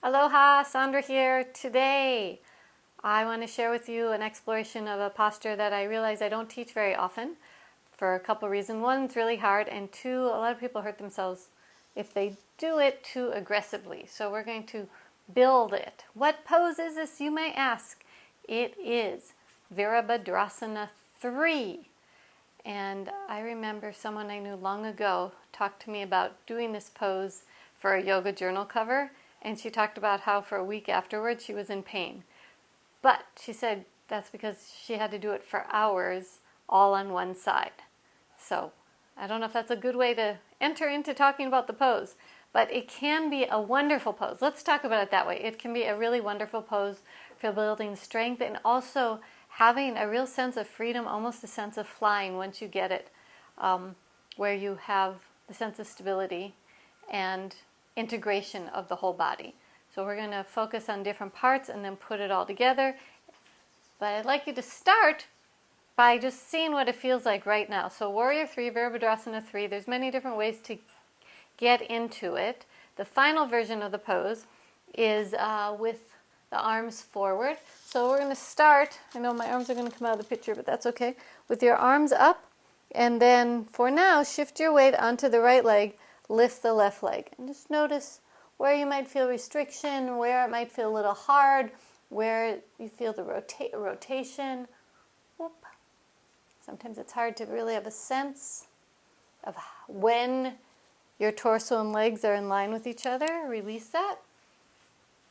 Aloha, Sandra here. Today I want to share with you an exploration of a posture that I realize I don't teach very often for a couple reasons. One, it's really hard, and two, a lot of people hurt themselves if they do it too aggressively. So we're going to build it. What pose is this, you may ask? It is Virabhadrasana 3. And I remember someone I knew long ago talked to me about doing this pose for a yoga journal cover, and she talked about how for a week afterwards she was in pain. But she said that's because she had to do it for hours all on one side. So I don't know if that's a good way to enter into talking about the pose, but it can be a wonderful pose. Let's talk about it that way. It can be a really wonderful pose for building strength and also having a real sense of freedom, almost a sense of flying once you get it, where you have the sense of stability and integration of the whole body. So we're going to focus on different parts and then put it all together. But I'd like you to start by just seeing what it feels like right now. So Warrior 3, Virabhadrasana 3, there's many different ways to get into it. The final version of the pose is with the arms forward. So we're going to start, I know my arms are going to come out of the picture, but that's okay, with your arms up, and then for now, shift your weight onto the right leg, lift the left leg, and just notice where you might feel restriction, where it might feel a little hard, where you feel the rotation. Whoop. Sometimes it's hard to really have a sense of when your torso and legs are in line with each other. Release that.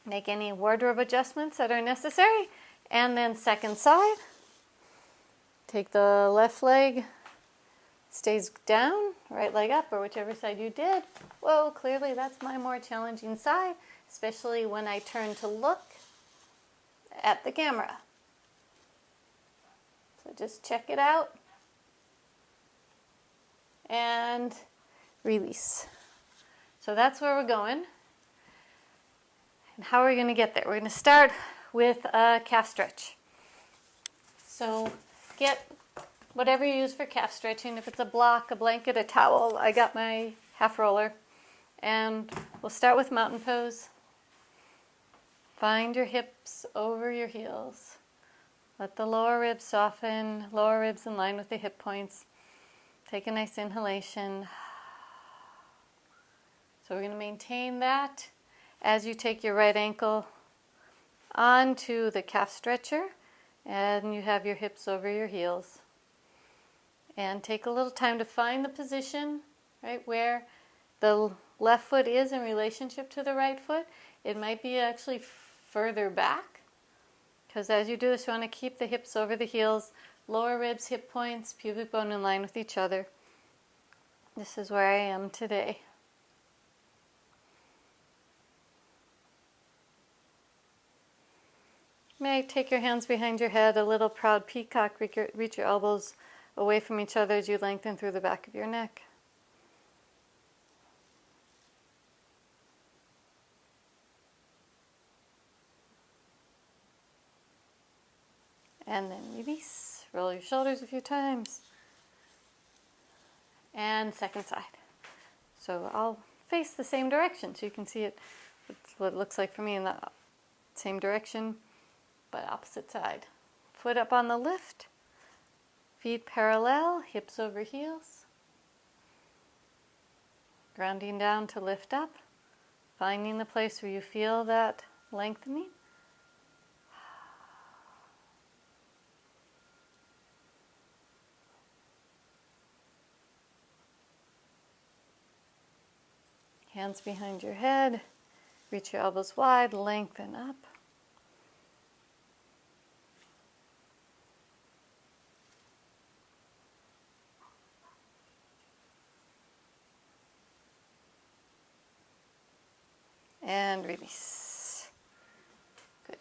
Make any wardrobe adjustments that are necessary. And then second side. Take the left leg, stays down, right leg up, or whichever side you did. Whoa, clearly that's my more challenging side, especially when I turn to look at the camera. So just check it out. And release. So that's where we're going. And how are we going to get there? We're going to start with a calf stretch. So get whatever you use for calf stretching. If it's a block, a blanket, a towel, I got my half roller. And we'll start with mountain pose. Find your hips over your heels. Let the lower ribs soften, lower ribs in line with the hip points. Take a nice inhalation. So we're going to maintain that as you take your right ankle onto the calf stretcher and you have your hips over your heels. And take a little time to find the position, right, where the left foot is in relationship to the right foot. It might be actually further back, because as you do this, you want to keep the hips over the heels, lower ribs, hip points, pubic bone in line with each other. This is where I am today. You may take your hands behind your head, a little proud peacock, reach your elbows away from each other as you lengthen through the back of your neck. And then release. Roll your shoulders a few times. And second side. So I'll face the same direction so you can see it, what it looks like for me in the same direction, but opposite side. Foot up on the lift. Feet parallel, hips over heels. Grounding down to lift up. Finding the place where you feel that lengthening. Hands behind your head, reach your elbows wide, lengthen up. And release. Good.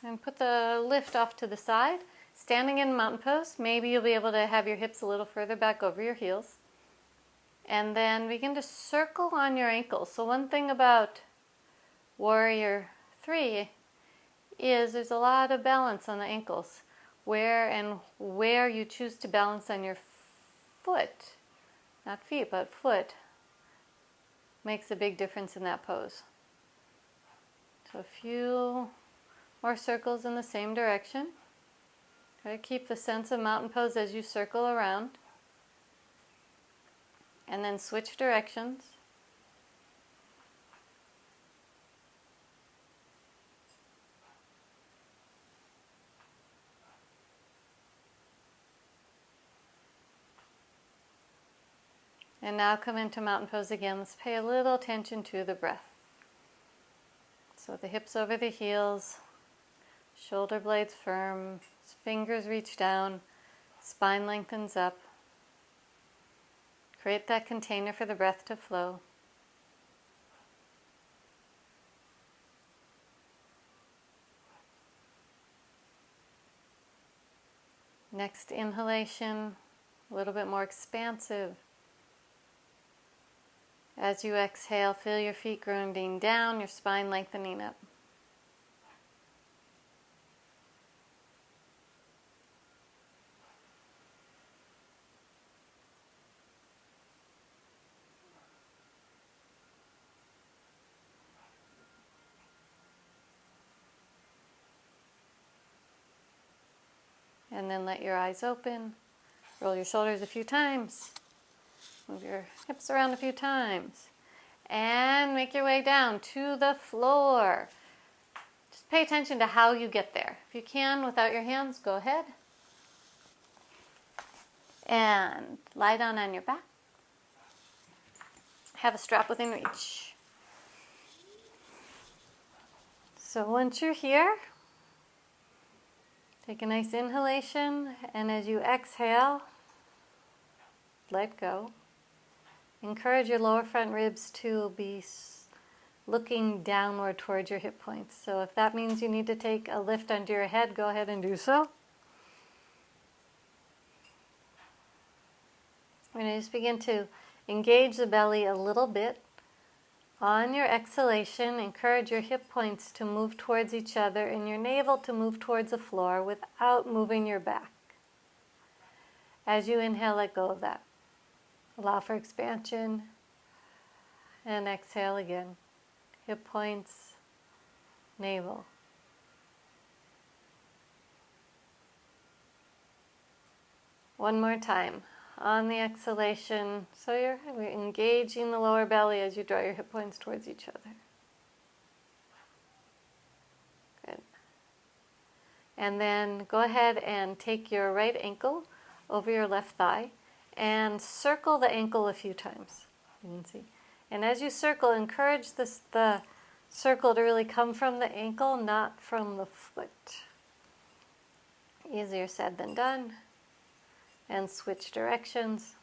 And put the lift off to the side. Standing in mountain pose, maybe you'll be able to have your hips a little further back over your heels. And then begin to circle on your ankles. So one thing about Warrior 3 is there's a lot of balance on the ankles. Where you choose to balance on your foot, not feet, but foot, makes a big difference in that pose. So a few more circles in the same direction. Try to keep the sense of mountain pose as you circle around. And then switch directions. And now come into mountain pose again. Let's pay a little attention to the breath. So the hips over the heels, shoulder blades firm, fingers reach down, spine lengthens up. Create that container for the breath to flow. Next inhalation, a little bit more expansive. As you exhale, feel your feet grounding down, your spine lengthening up. And then let your eyes open. Roll your shoulders a few times. Move your hips around a few times. And make your way down to the floor. Just pay attention to how you get there. If you can, without your hands, go ahead. And lie down on your back. Have a strap within reach. So once you're here, take a nice inhalation, and as you exhale, let go. Encourage your lower front ribs to be looking downward towards your hip points. So if that means you need to take a lift under your head, go ahead and do so. We're going to just begin to engage the belly a little bit. On your exhalation, encourage your hip points to move towards each other and your navel to move towards the floor without moving your back. As you inhale, let go of that. Allow for expansion. And exhale again. Hip points, navel. One more time. On the exhalation, so you're engaging the lower belly as you draw your hip points towards each other. Good. And then go ahead and take your right ankle over your left thigh and circle the ankle a few times. You can see. And as you circle, encourage the circle to really come from the ankle, not from the foot. Easier said than done. And switch directions.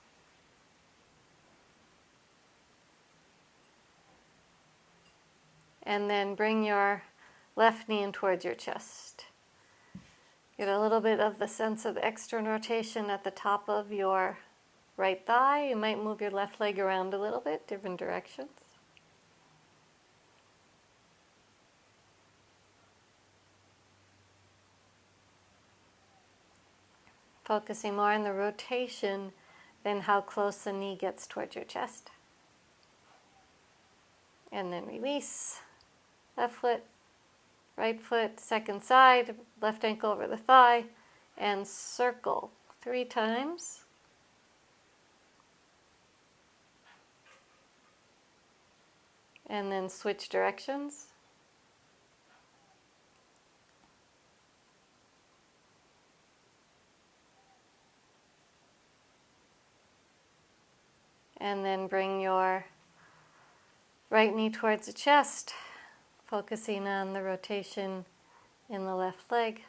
And then bring your left knee in towards your chest. Get a little bit of the sense of external rotation at the top of your right thigh. You might move your left leg around a little bit, different directions. Focusing more on the rotation than how close the knee gets towards your chest. And then release. Left foot, right foot, second side, left ankle over the thigh, and circle 3 times. And then switch directions. And then bring your right knee towards the chest, focusing on the rotation in the left leg.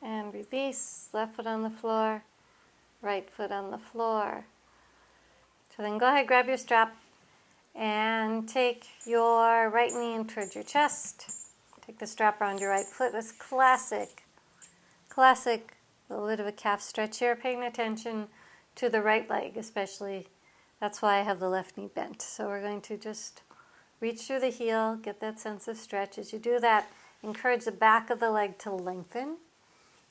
And release, left foot on the floor, right foot on the floor. So then go ahead, grab your strap, and take your right knee in towards your chest. Take the strap around your right foot. That's classic, a little bit of a calf stretch here, paying attention to the right leg especially. That's why I have the left knee bent. So we're going to just reach through the heel, get that sense of stretch. As you do that, encourage the back of the leg to lengthen.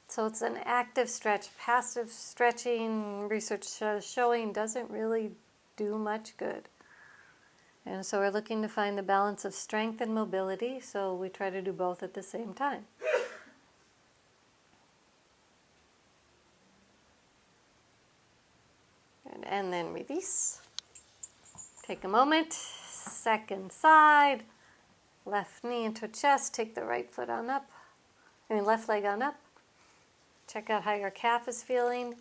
So it's an active stretch. Passive stretching, research showing, doesn't really do much good. And so we're looking to find the balance of strength and mobility, so we try to do both at the same time. And then release. Take a moment. Second side. Left knee into chest. Take the right foot on up. Left leg on up. Check out how your calf is feeling.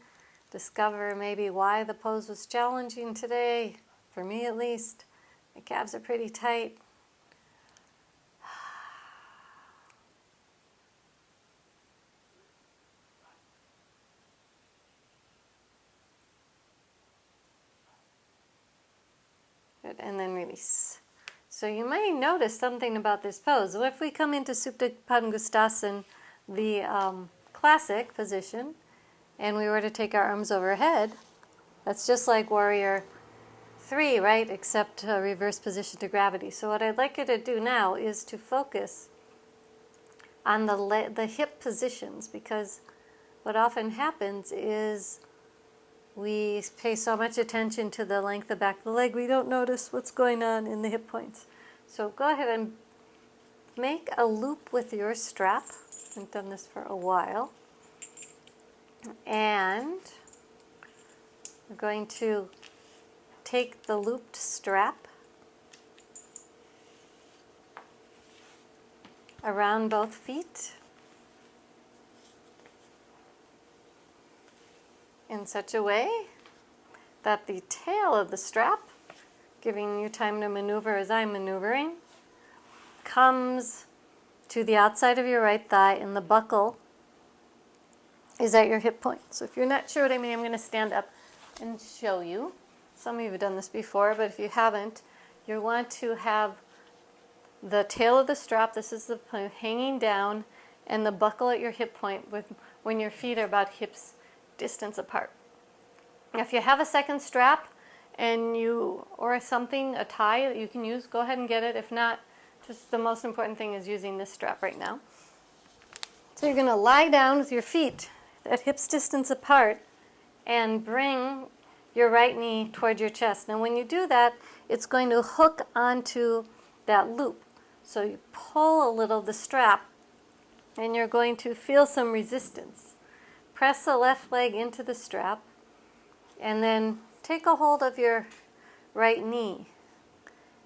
Discover maybe why the pose was challenging today, for me at least. My calves are pretty tight. Good, and then release. So you may notice something about this pose. So if we come into Supta Padangusthasana, the classic position, and we were to take our arms overhead, that's just like Warrior 3, right? Except a reverse position to gravity. So what I'd like you to do now is to focus on the hip positions, because what often happens is we pay so much attention to the length of the back of the leg, we don't notice what's going on in the hip points. So go ahead and make a loop with your strap. I've done this for a while. And we're going to take the looped strap around both feet in such a way that the tail of the strap, giving you time to maneuver as I'm maneuvering, comes to the outside of your right thigh, and the buckle is at your hip point. So if you're not sure what I mean, I'm going to stand up and show you. Some of you have done this before, but if you haven't, you want to have the tail of the strap, this is the point, hanging down, and the buckle at your hip point when your feet are about hips distance apart. Now, if you have a second strap or something, a tie that you can use, go ahead and get it. If not, just the most important thing is using this strap right now. So you're going to lie down with your feet at hips distance apart and bring your right knee toward your chest. Now when you do that, it's going to hook onto that loop. So you pull a little the strap, and you're going to feel some resistance. Press the left leg into the strap, and then take a hold of your right knee.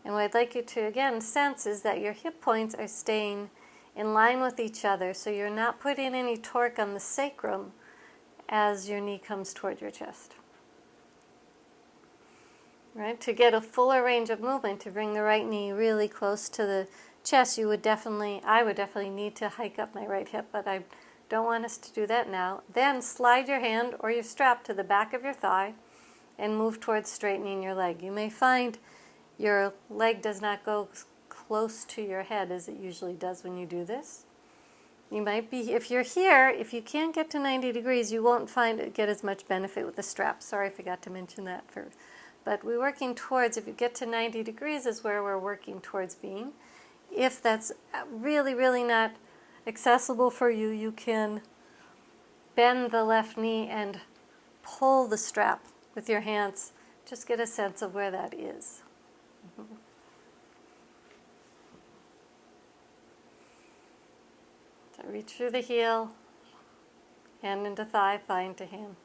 And what I'd like you to, again, sense is that your hip points are staying in line with each other, so you're not putting any torque on the sacrum as your knee comes toward your chest. Right? To get a fuller range of movement, to bring the right knee really close to the chest, I would definitely need to hike up my right hip, but I don't want us to do that now. Then slide your hand or your strap to the back of your thigh and move towards straightening your leg. You may find your leg does not go close to your head as it usually does when you do this. You might be, if you're here, if you can't get to 90 degrees, you won't get as much benefit with the strap. Sorry, I forgot to mention that. But we're working towards, if you get to 90 degrees is where we're working towards being. If that's really, really not accessible for you, you can bend the left knee and pull the strap with your hands. Just get a sense of where that is. Mm-hmm. So reach through the heel, hand into thigh, thigh into hand.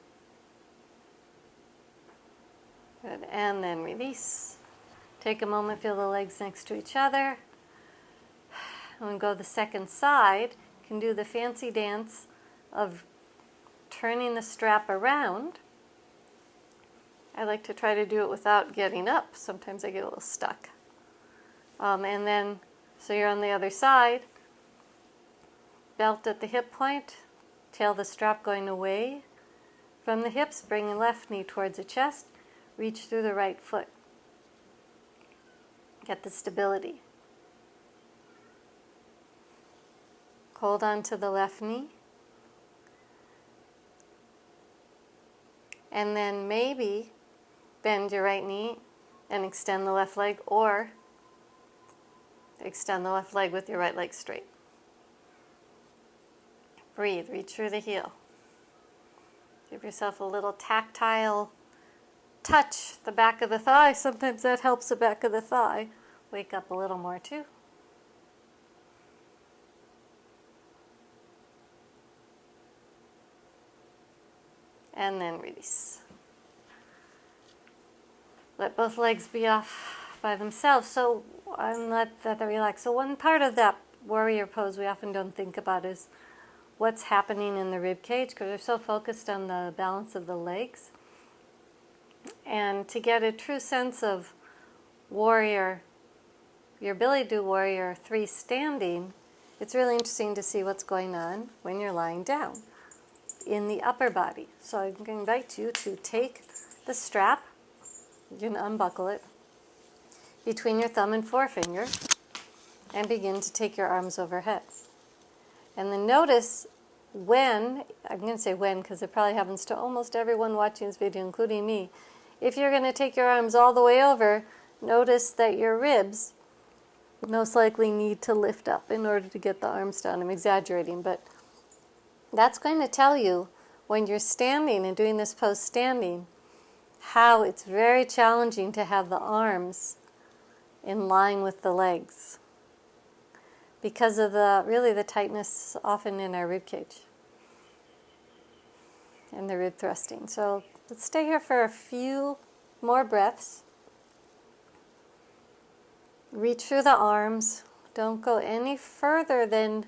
Good, and then release. Take a moment, feel the legs next to each other. And go the second side. You can do the fancy dance of turning the strap around. I like to try to do it without getting up. Sometimes I get a little stuck. And then, so you're on the other side. Belt at the hip point. Tail the strap going away. From the hips, bring the left knee towards the chest. Reach through the right foot. Get the stability. Hold on to the left knee. And then maybe bend your right knee and extend the left leg, or extend the left leg with your right leg straight. Breathe, reach through the heel. Give yourself a little tactile touch the back of the thigh. Sometimes that helps the back of the thigh wake up a little more too. And then release. Let both legs be off by themselves. So and let that relax. So one part of that warrior pose we often don't think about is what's happening in the rib cage, because we're so focused on the balance of the legs. And to get a true sense of warrior, your ability to do warrior 3 standing, it's really interesting to see what's going on when you're lying down in the upper body. So I'm going to invite you to take the strap, you can unbuckle it, between your thumb and forefinger, and begin to take your arms overhead. And then notice when, I'm going to say when because it probably happens to almost everyone watching this video, including me, if you're going to take your arms all the way over, notice that your ribs most likely need to lift up in order to get the arms down. I'm exaggerating, but that's going to tell you when you're standing and doing this pose standing, how it's very challenging to have the arms in line with the legs because of the tightness often in our rib cage and the rib thrusting. So let's stay here for a few more breaths. Reach through the arms. Don't go any further than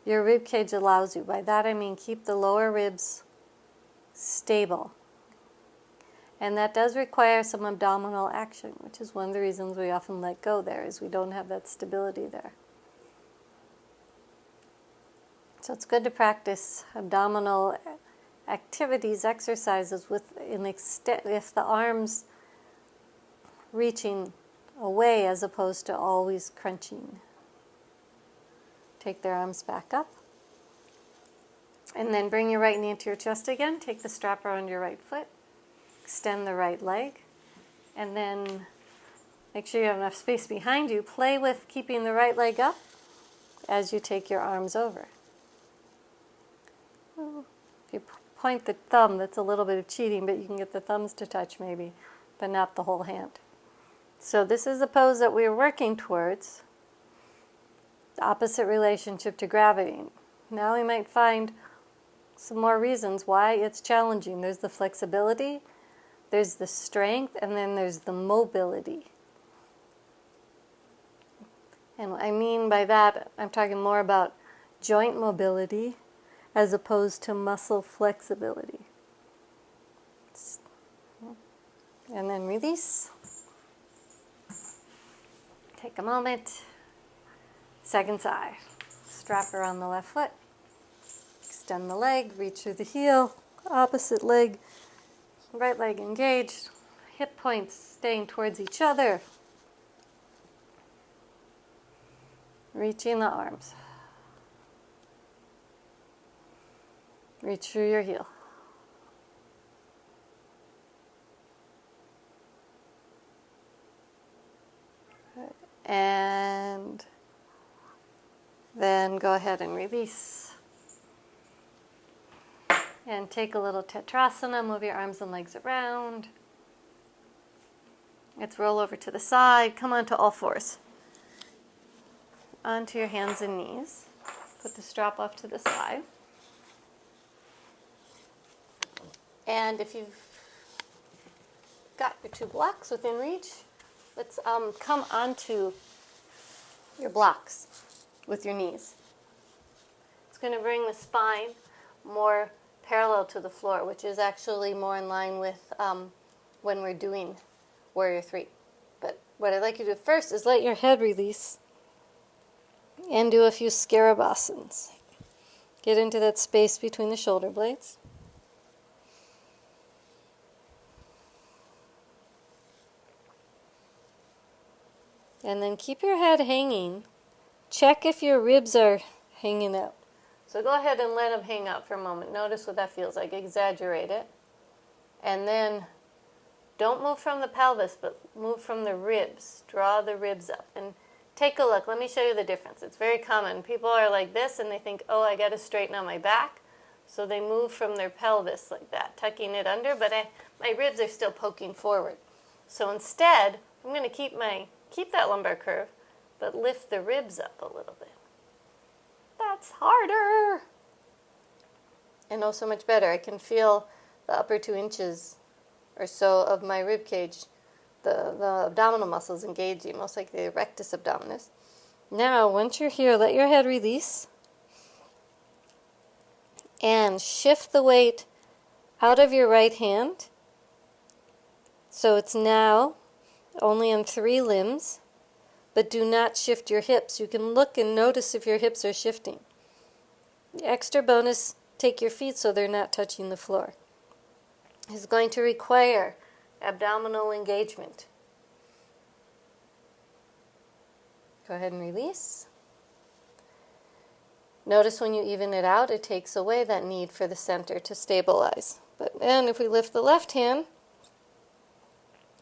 your rib cage allows you. By that I mean keep the lower ribs stable. And that does require some abdominal action, which is one of the reasons we often let go there, is we don't have that stability there. So it's good to practice abdominal activities, exercises with an extent, if the arms reaching away as opposed to always crunching. Take their arms back up. And then bring your right knee into your chest again. Take the strap around your right foot. Extend the right leg. And then make sure you have enough space behind you. Play with keeping the right leg up as you take your arms over. If you point the thumb, that's a little bit of cheating, but you can get the thumbs to touch maybe, but not the whole hand. So this is the pose that we're working towards, the opposite relationship to gravity. Now we might find some more reasons why it's challenging. There's the flexibility, there's the strength, and then there's the mobility. And what I mean by that, I'm talking more about joint mobility as opposed to muscle flexibility. And then release. Take a moment. Second side. Strap around the left foot. Extend the leg, reach through the heel. Opposite leg, right leg engaged. Hip points staying towards each other. Reaching the arms. Reach through your heel. And then go ahead and release. And take a little Tetrasana. Move your arms and legs around. Let's roll over to the side. Come onto all fours. Onto your hands and knees. Put the strap off to the side. And if you've got your 2 blocks within reach, let's come onto your blocks with your knees. It's going to bring the spine more parallel to the floor, which is actually more in line with when we're doing Warrior 3. But what I'd like you to do first is let your head release and do a few Scarab asanas. Get into that space between the shoulder blades. And then keep your head hanging. Check if your ribs are hanging out. So go ahead and let them hang out for a moment. Notice what that feels like. Exaggerate it. And then don't move from the pelvis, but move from the ribs. Draw the ribs up. And take a look. Let me show you the difference. It's very common. People are like this and they think, oh, I got to straighten out my back. So they move from their pelvis like that, tucking it under, but my ribs are still poking forward. So instead, I'm going to keep that lumbar curve, but lift the ribs up a little bit. That's harder. And oh, so much better. I can feel the upper 2 inches or so of my rib cage, the abdominal muscles engaging, most like the rectus abdominis. Now, once you're here, let your head release and shift the weight out of your right hand. So it's now only on 3 limbs. But do not shift your hips. You can look and notice if your hips are shifting. The extra bonus, take your feet so they're not touching the floor. It's going to require abdominal engagement. Go ahead and release. Notice when you even it out, it takes away that need for the center to stabilize. But then if we lift the left hand,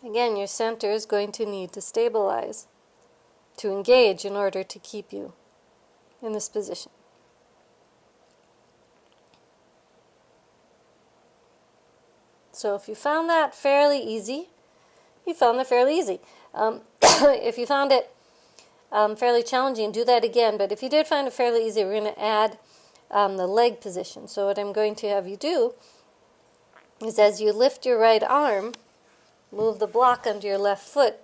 again, your center is going to need to stabilize, to engage in order to keep you in this position. So if you found that fairly easy, you found that fairly easy. If you found it fairly challenging, do that again. But if you did find it fairly easy, we're going to add the leg position. So what I'm going to have you do is as you lift your right arm, move the block under your left foot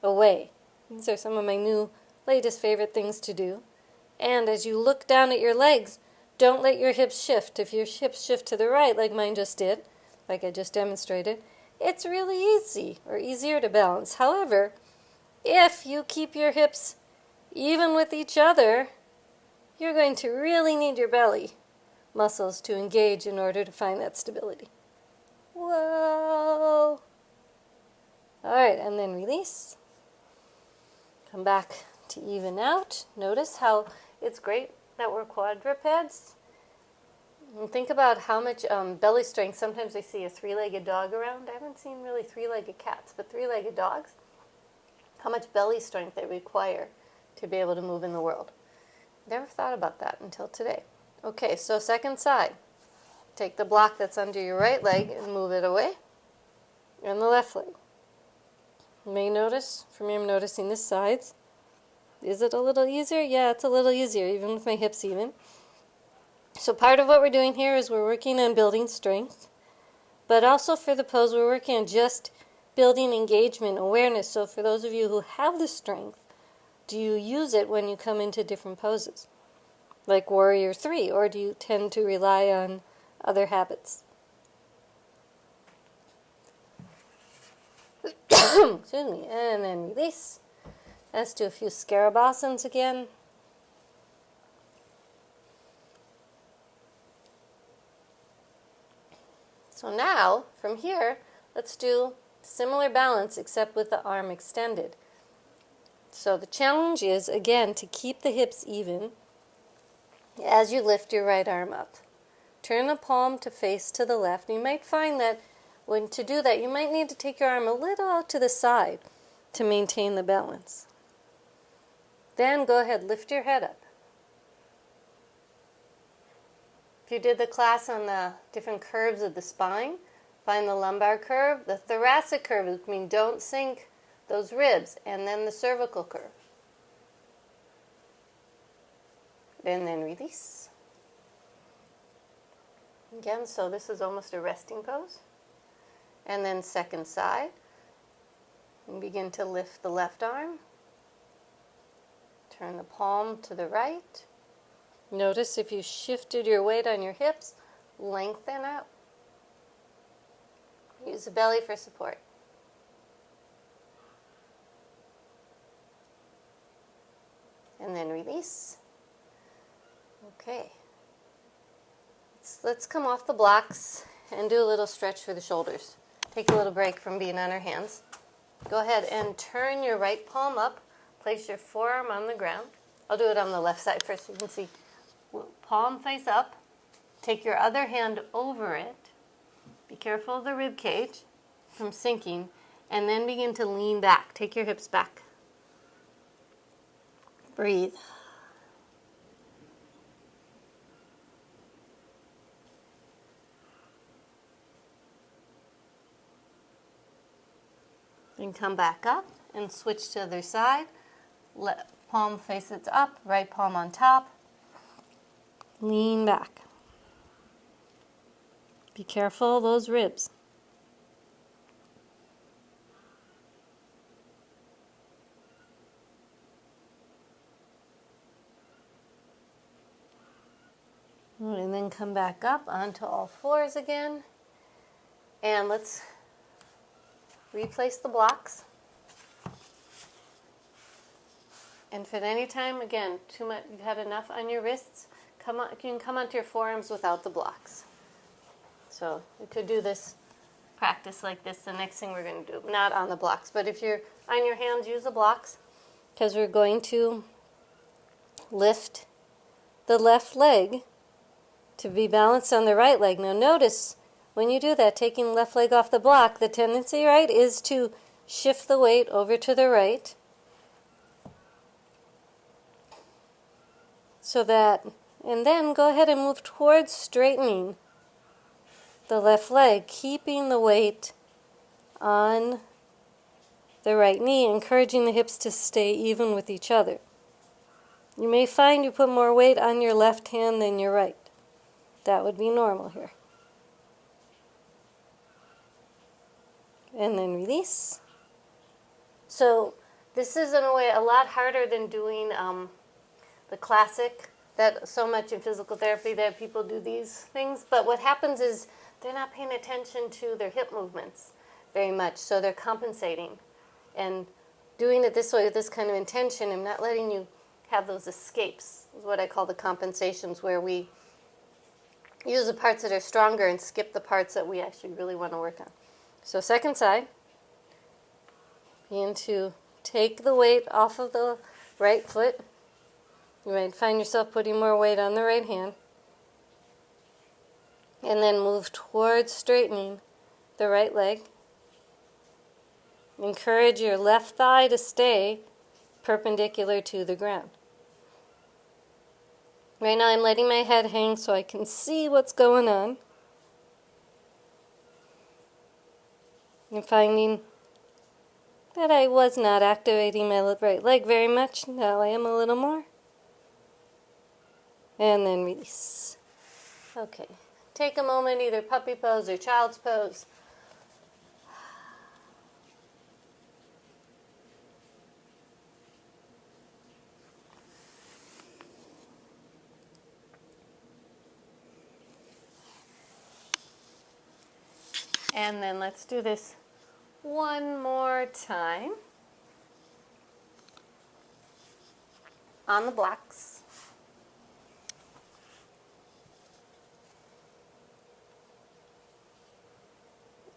away. These are some of my new latest favorite things to do. And as you look down at your legs, don't let your hips shift. If your hips shift to the right, like mine just did, like I just demonstrated, it's really easy or easier to balance. However, if you keep your hips even with each other, you're going to really need your belly muscles to engage in order to find that stability. Whoa! All right, and then release. Come back to even out. Notice how it's great that we're quadrupeds. And think about how much belly strength. Sometimes I see a 3-legged dog around. I haven't seen really 3-legged cats, but 3-legged dogs. How much belly strength they require to be able to move in the world. Never thought about that until today. Okay, so second side. Take the block that's under your right leg and move it away. And the left leg. You may notice, for me I'm noticing this side. Is it a little easier? Yeah, it's a little easier, even with my hips even. So part of what we're doing here is we're working on building strength. But also for the pose, we're working on just building engagement, awareness. So for those of you who have the strength, do you use it when you come into different poses? Like Warrior 3, or do you tend to rely on other habits? Excuse me, and then release. Let's do a few Scarabasans again. So now, from here, let's do similar balance except with the arm extended. So the challenge is, again, to keep the hips even as you lift your right arm up. Turn the palm to face to the left. You might find that when to do that, you might need to take your arm a little out to the side to maintain the balance. Then go ahead, lift your head up. If you did the class on the different curves of the spine, find the lumbar curve, the thoracic curve, which means don't sink those ribs, and then the cervical curve. And then release. Again, so this is almost a resting pose. And then second side. And begin to lift the left arm. Turn the palm to the right. Notice if you shifted your weight on your hips, lengthen out. Use the belly for support. And then release. Okay. Let's come off the blocks and do a little stretch for the shoulders. Take a little break from being on our hands. Go ahead and turn your right palm up. place your forearm on the ground. I'll do it on the left side first so you can see. Palm face up. Take your other hand over it. Be careful of the rib cage from sinking. And then begin to lean back. Take your hips back. Breathe. Then come back up and switch to the other side. Left palm faces up, right palm on top. Lean back. Be careful of those ribs. And then come back up onto all fours again. And let's replace the blocks. And if at any time, again, too much, you've had enough on your wrists, you can come onto your forearms without the blocks. So we could do this practice like this, the next thing we're going to do, not on the blocks. But if you're on your hands, use the blocks, because we're going to lift the left leg to be balanced on the right leg. Now notice, when you do that, taking the left leg off the block, the tendency, right, is to shift the weight over to the right. So that, and then go ahead and move towards straightening the left leg, keeping the weight on the right knee, encouraging the hips to stay even with each other. You may find you put more weight on your left hand than your right. That would be normal here. And then release. So this is in a way a lot harder than doing the classic, that so much in physical therapy that people do these things. But what happens is they're not paying attention to their hip movements very much, so they're compensating. And doing it this way with this kind of intention and not letting you have those escapes is what I call the compensations, where we use the parts that are stronger and skip the parts that we actually really want to work on. So second side, begin to take the weight off of the right foot. You might find yourself putting more weight on the right hand. And then move towards straightening the right leg. Encourage your left thigh to stay perpendicular to the ground. Right now I'm letting my head hang so I can see what's going on. I'm finding that I was not activating my right leg very much. Now I am a little more. And then release. Okay. Take a moment, either puppy pose or child's pose. And then let's do this one more time on the blocks.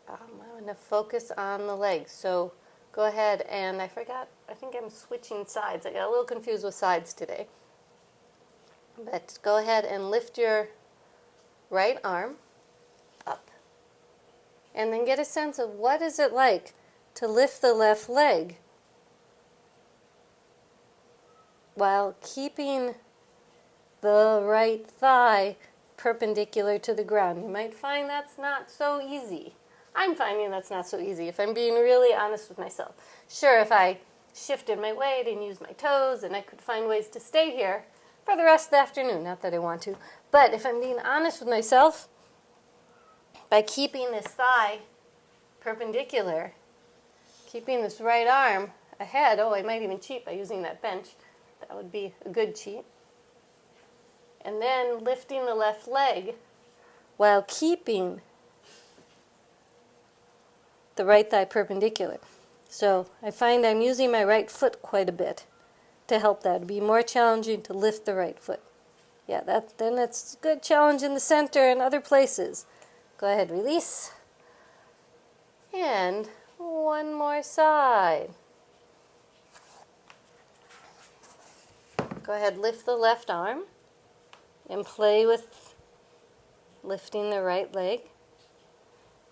I'm going to focus on the legs. So go ahead, and I think I'm switching sides. I got a little confused with sides today. But go ahead and lift your right arm up. And then get a sense of what is it like to lift the left leg while keeping the right thigh perpendicular to the ground. You might find that's not so easy. I'm finding that's not so easy, if I'm being really honest with myself. Sure, if I shifted my weight and used my toes, and I could find ways to stay here for the rest of the afternoon, not that I want to. But if I'm being honest with myself, by keeping this thigh perpendicular, keeping this right arm ahead, I might even cheat by using that bench. That would be a good cheat. And then lifting the left leg while keeping the right thigh perpendicular. So I find I'm using my right foot quite a bit to help that. It'd be more challenging to lift the right foot. Yeah, then that's a good challenge in the center and other places. Go ahead, release. And one more side. go ahead, lift the left arm and play with lifting the right leg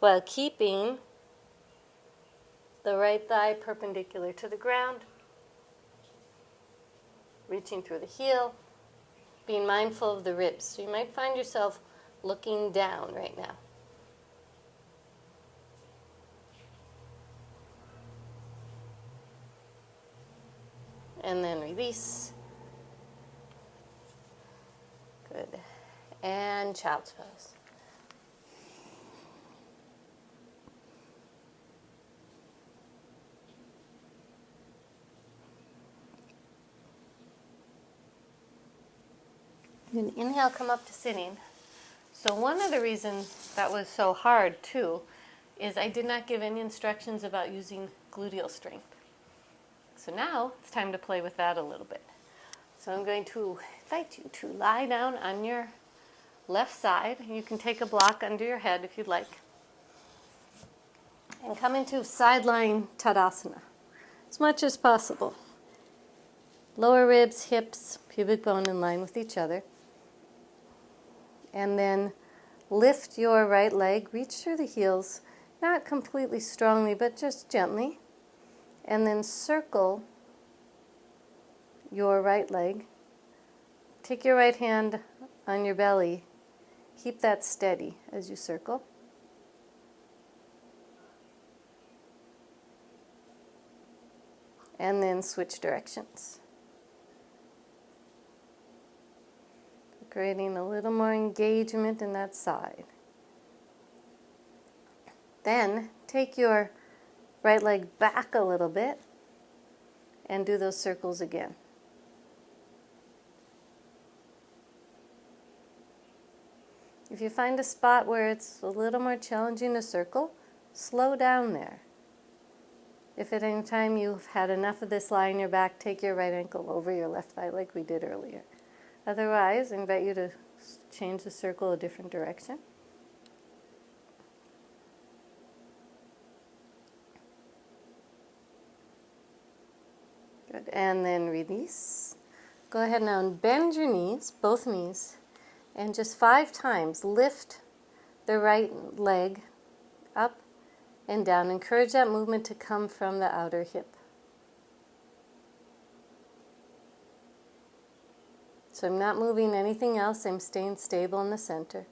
while keeping the right thigh perpendicular to the ground, reaching through the heel, being mindful of the ribs. So you might find yourself looking down right now. And then release. Good. And child's pose. And inhale, come up to sitting. So one of the reasons that was so hard too is I did not give any instructions about using gluteal strength. So now it's time to play with that a little bit. So I'm going to invite you to lie down on your left side. You can take a block under your head if you'd like. And come into side lying Tadasana as much as possible. Lower ribs, hips, pubic bone in line with each other. And then lift your right leg, reach through the heels, not completely strongly, but just gently. And then circle your right leg. Take your right hand on your belly. Keep that steady as you circle. And then switch directions. Creating a little more engagement in that side. Then take your right leg back a little bit and do those circles again. If you find a spot where it's a little more challenging to circle, slow down there. If at any time you've had enough of this lying your back, take your right ankle over your left thigh like we did earlier. Otherwise, I invite you to change the circle a different direction. Good. And then release. Go ahead now and bend your knees, both knees, and just 5 times lift the right leg up and down. Encourage that movement to come from the outer hip. So I'm not moving anything else. I'm staying stable in the center.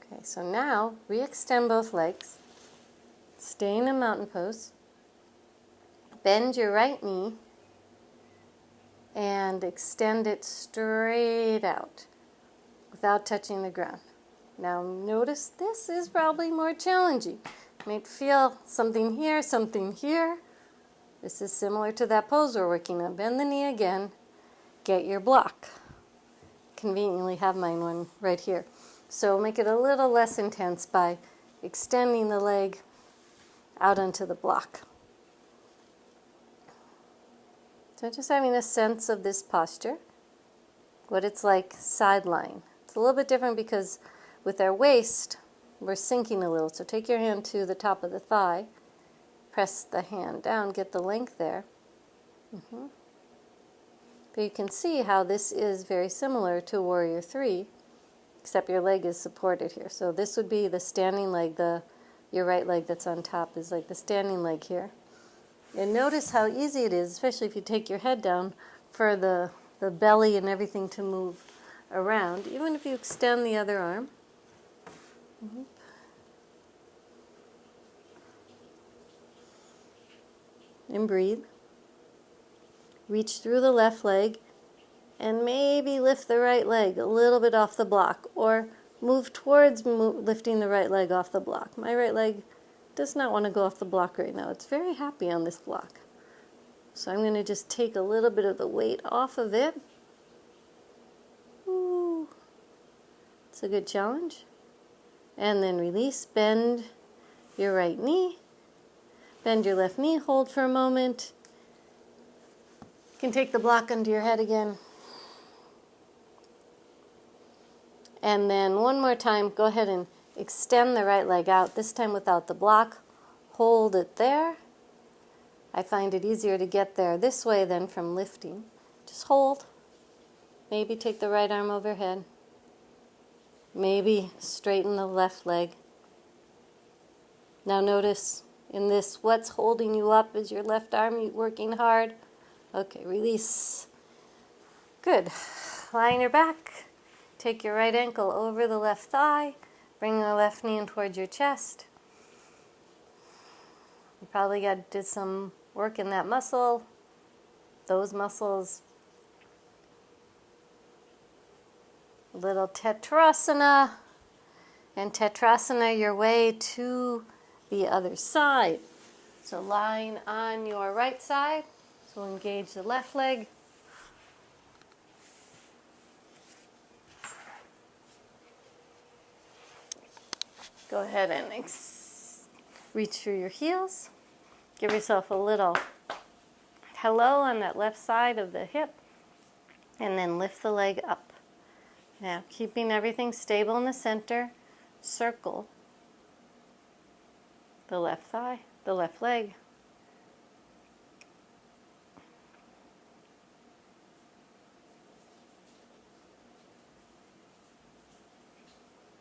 Okay, so now re-extend both legs. Stay in a mountain pose. Bend your right knee and extend it straight out without touching the ground. Now notice this is probably more challenging. You might feel something here, something here. This is similar to that pose we're working on. Bend the knee again. Get your block. Conveniently have mine one right here. So make it a little less intense by extending the leg out onto the block. So just having a sense of this posture, what it's like side lying. It's a little bit different because with our waist, we're sinking a little. So take your hand to the top of the thigh, press the hand down, get the length there. But you can see how this is very similar to Warrior 3, except your leg is supported here. So this would be the standing leg, your right leg that's on top is like the standing leg here. And notice how easy it is, especially if you take your head down, for the belly and everything to move around, even if you extend the other arm. And breathe. Reach through the left leg and maybe lift the right leg a little bit off the block, or move towards lifting the right leg off the block. My right leg does not want to go off the block right now. It's very happy on this block. So I'm going to just take a little bit of the weight off of it. Ooh. It's a good challenge. And then release, bend your right knee, bend your left knee, hold for a moment. You can take the block under your head again. And then one more time, go ahead and Extend the right leg out, this time without the block. Hold it there. I find it easier to get there this way than from lifting. Just hold. Maybe take the right arm overhead. Maybe straighten the left leg. Now notice in this, what's holding you up is your left arm. You working hard. Okay, release. Good. Lie on your back. Take your right ankle over the left thigh. Bring the left knee in towards your chest. You probably did some work in that muscle. Those muscles. A little Tetrasana. And Tetrasana your way to the other side. So lying on your right side. So engage the left leg. Go ahead and reach through your heels. Give yourself a little hello on that left side of the hip. And then lift the leg up. Now, keeping everything stable in the center, circle the left thigh, the left leg.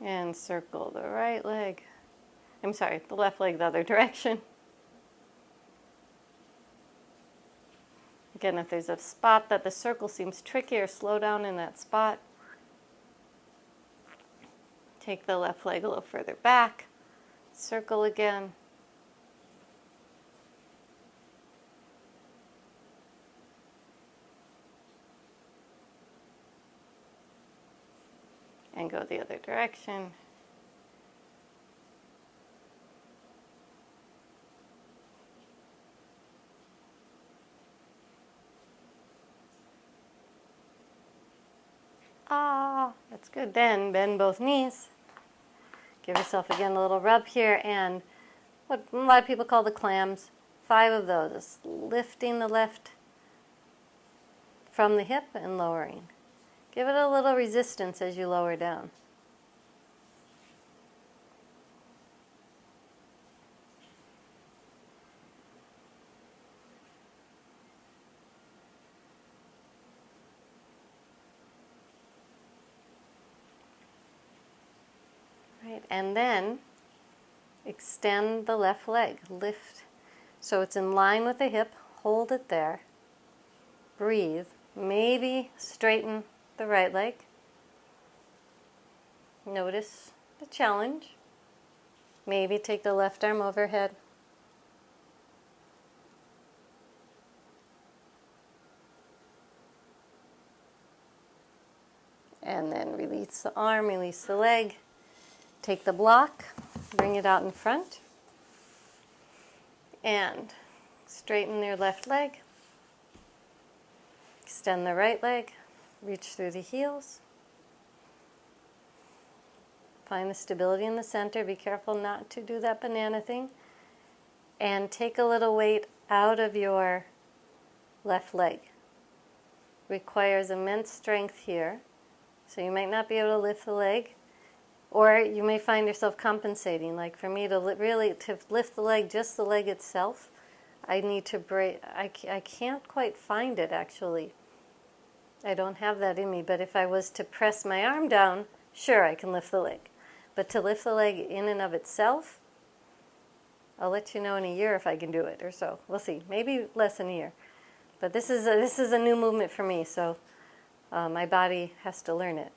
And circle the right leg. I'm sorry, the left leg the other direction. Again, if there's a spot that the circle seems tricky, or slow down in that spot, take the left leg a little further back. Circle again. And go the other direction. That's good. Then bend both knees. Give yourself again a little rub here, and what a lot of people call the clams. 5 of those. Lifting the left from the hip and lowering. Give it a little resistance as you lower down. Right, and then extend the left leg. Lift so it's in line with the hip. Hold it there. Breathe. Maybe straighten the right leg. Notice the challenge. Maybe take the left arm overhead. And then release the arm, release the leg. Take the block, bring it out in front. And straighten your left leg. Extend the right leg. Reach through the heels. Find the stability in the center. Be careful not to do that banana thing. And take a little weight out of your left leg. Requires immense strength here. So you might not be able to lift the leg. Or you may find yourself compensating. Like for me, to lift the leg, just the leg itself, I need to break. I can't quite find it, actually. I don't have that in me. But if I was to press my arm down, sure, I can lift the leg. But to lift the leg in and of itself, I'll let you know in a year if I can do it or so. We'll see. Maybe less than a year. But this is a new movement for me, so my body has to learn it.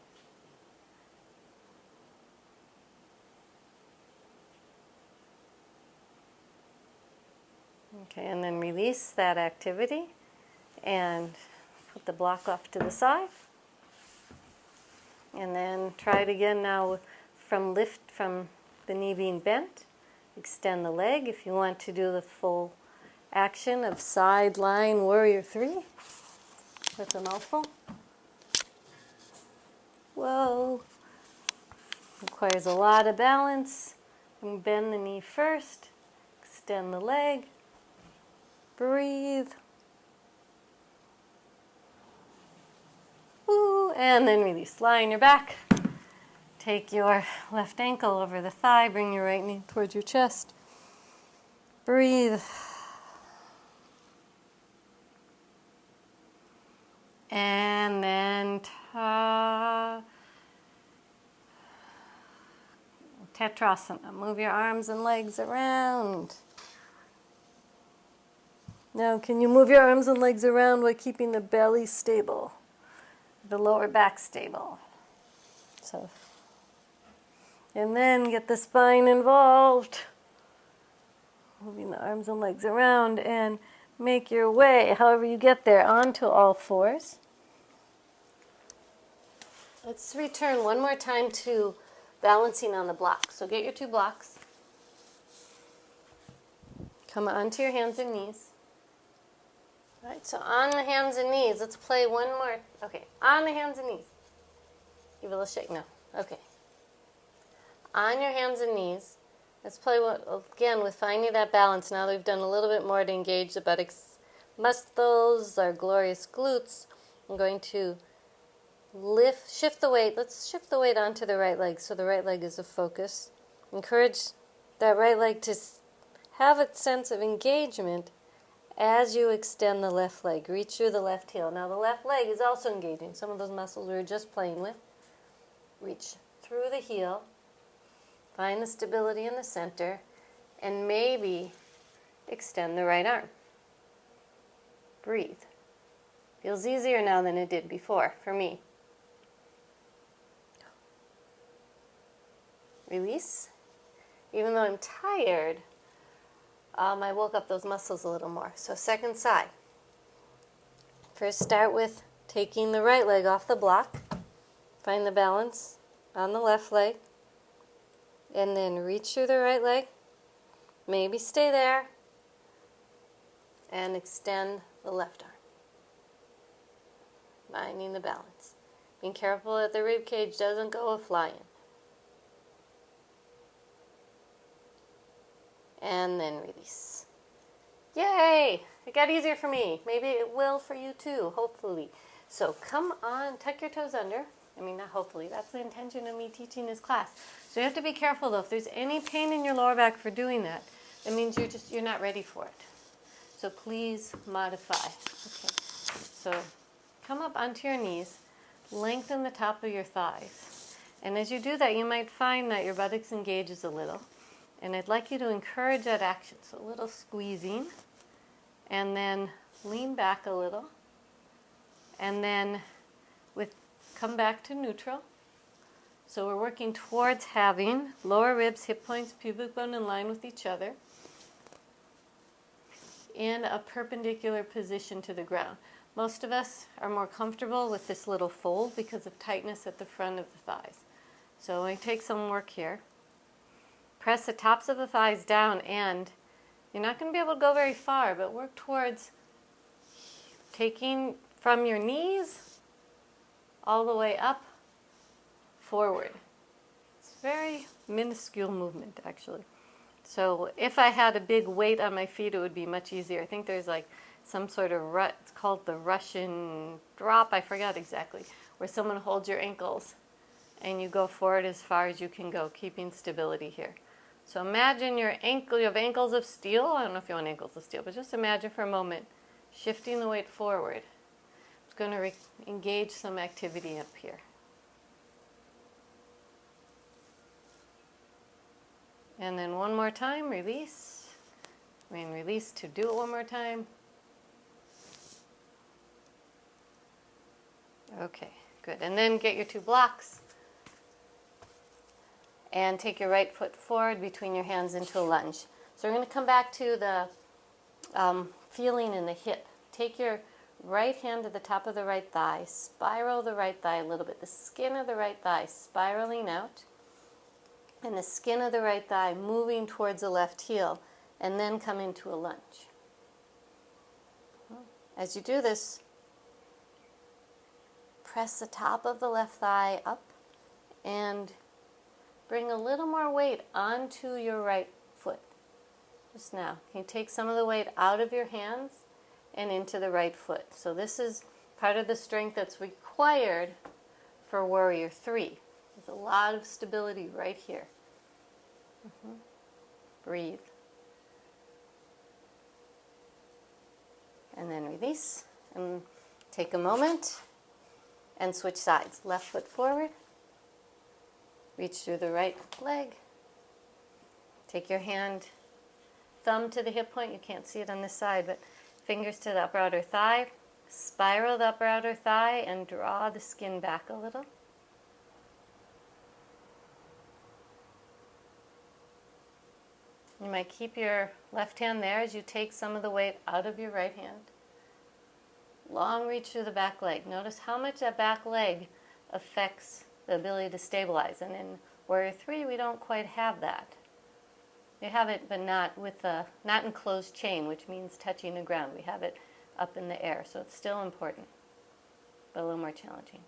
Okay, and then release that activity and put the block off to the side. And then try it again now from the knee being bent. Extend the leg if you want to do the full action of side lying warrior 3. That's a mouthful. Whoa. Requires a lot of balance. And bend the knee first. Extend the leg. Breathe. Woo, and then release. Lie on your back. Take your left ankle over the thigh, bring your right knee towards your chest. Breathe. And then Tetrasana. Move your arms and legs around. Now, can you move your arms and legs around while keeping the belly stable, the lower back stable? So, and then get the spine involved. Moving the arms and legs around and make your way, however you get there, onto all fours. Let's return one more time to balancing on the block. So get your 2 blocks. Come onto your hands and knees. All right, so on the hands and knees, let's play one more. Okay, on the hands and knees. Give it a little shake. No. Okay. On your hands and knees, let's play again with finding that balance. Now that we've done a little bit more to engage the buttocks muscles, our glorious glutes, I'm going to shift the weight. Let's shift the weight onto the right leg so the right leg is a focus. Encourage that right leg to have a sense of engagement as you extend the left leg. Reach through the left heel. Now the left leg is also engaging. Some of those muscles we were just playing with. Reach through the heel. Find the stability in the center. And maybe extend the right arm. Breathe. Feels easier now than it did before for me. Release. Even though I'm tired, I woke up those muscles a little more. So second side. First start with taking the right leg off the block. Find the balance on the left leg. And then reach through the right leg. Maybe stay there. And extend the left arm. Finding the balance. Being careful that the rib cage doesn't go a-flying. And then release. Yay! It got easier for me. Maybe it will for you too, hopefully. So come on, tuck your toes under. I mean, not hopefully. That's the intention of me teaching this class. So you have to be careful though. If there's any pain in your lower back for doing that, it means you're not ready for it. So please modify. Okay. So come up onto your knees. Lengthen the top of your thighs. And as you do that, you might find that your buttocks engages a little. And I'd like you to encourage that action. So a little squeezing. And then lean back a little. And then come back to neutral. So we're working towards having lower ribs, hip points, pubic bone in line with each other in a perpendicular position to the ground. Most of us are more comfortable with this little fold because of tightness at the front of the thighs. So we take some work here. Press the tops of the thighs down, and you're not going to be able to go very far, but work towards taking from your knees all the way up, forward. It's a very minuscule movement, actually. So if I had a big weight on my feet, it would be much easier. I think there's like some sort of it's called the Russian drop, I forgot exactly, where someone holds your ankles and you go forward as far as you can go, keeping stability here. So imagine you have ankles of steel. I don't know if you want ankles of steel, but just imagine for a moment shifting the weight forward. It's going to engage some activity up here. And then one more time, release. Release to do it one more time. Okay, good. And then get your 2 blocks. And take your right foot forward between your hands into a lunge. So we're going to come back to the feeling in the hip. Take your right hand to the top of the right thigh. Spiral the right thigh a little bit. The skin of the right thigh spiraling out. And the skin of the right thigh moving towards the left heel. And then come into a lunge. As you do this, press the top of the left thigh up and bring a little more weight onto your right foot. Just now. Can you take some of the weight out of your hands and into the right foot? So this is part of the strength that's required for Warrior 3. There's a lot of stability right here. Breathe. And then release. And take a moment and switch sides. Left foot forward. Reach through the right leg. Take your hand, thumb to the hip point. You can't see it on this side, but fingers to the upper outer thigh. Spiral the upper outer thigh and draw the skin back a little. You might keep your left hand there as you take some of the weight out of your right hand. Long reach through the back leg. Notice how much that back leg affects the ability to stabilize. And in Warrior 3, we don't quite have that. We have it, but not in closed chain, which means touching the ground. We have it up in the air, so it's still important, but a little more challenging.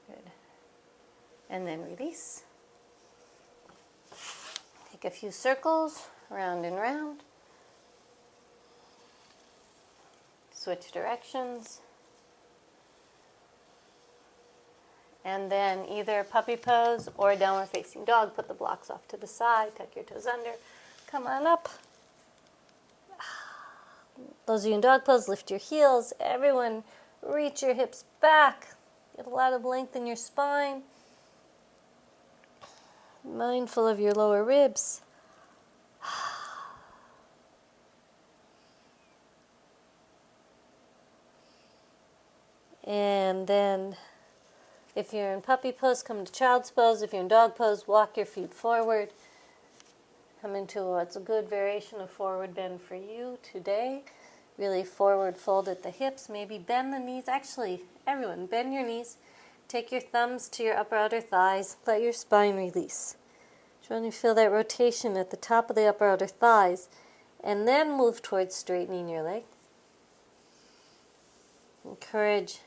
Good. And then release. Take a few circles, round and round. Switch directions. And then either puppy pose or downward facing dog. Put the blocks off to the side, tuck your toes under. Come on up. Those of you in dog pose, lift your heels. Everyone, reach your hips back. Get a lot of length in your spine. Mindful of your lower ribs. And then, if you're in puppy pose, come to child's pose. If you're in dog pose, walk your feet forward. Come into what's a good variation of forward bend for you today. Really forward fold at the hips. Maybe bend the knees. Actually, everyone, bend your knees. Take your thumbs to your upper outer thighs. Let your spine release. Try to feel that rotation at the top of the upper outer thighs. And then move towards straightening your leg. Encourage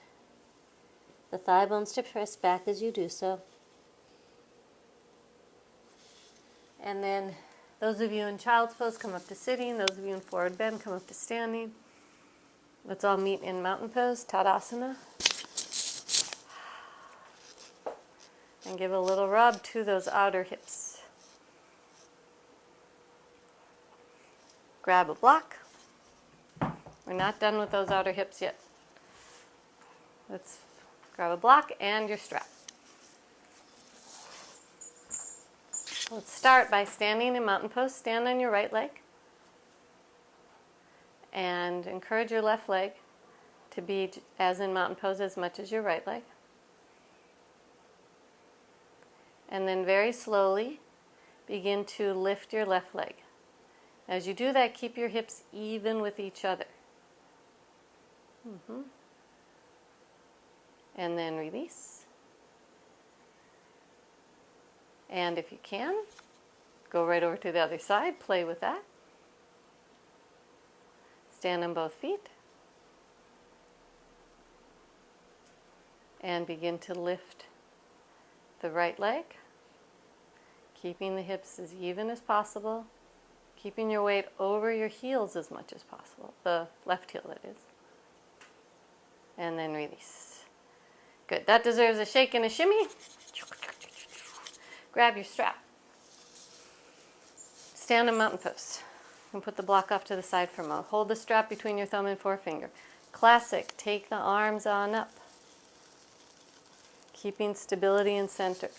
the thigh bones to press back as you do so. And then those of you in child's pose, come up to sitting. Those of you in forward bend, come up to standing. Let's all meet in mountain pose, Tadasana. And give a little rub to those outer hips. Grab a block. We're not done with those outer hips yet. Let's grab a block and your strap. Let's start by standing in mountain pose. Stand on your right leg. And encourage your left leg to be as in mountain pose as much as your right leg. And then very slowly begin to lift your left leg. As you do that, keep your hips even with each other. And then release. And if you can, go right over to the other side, play with that. Stand on both feet. And begin to lift the right leg, keeping the hips as even as possible, keeping your weight over your heels as much as possible, the left heel that is. And then release. Good, that deserves a shake and a shimmy. Grab your strap. Stand in mountain pose. And put the block off to the side for a moment. Hold the strap between your thumb and forefinger. Classic, take the arms on up. Keeping stability in center.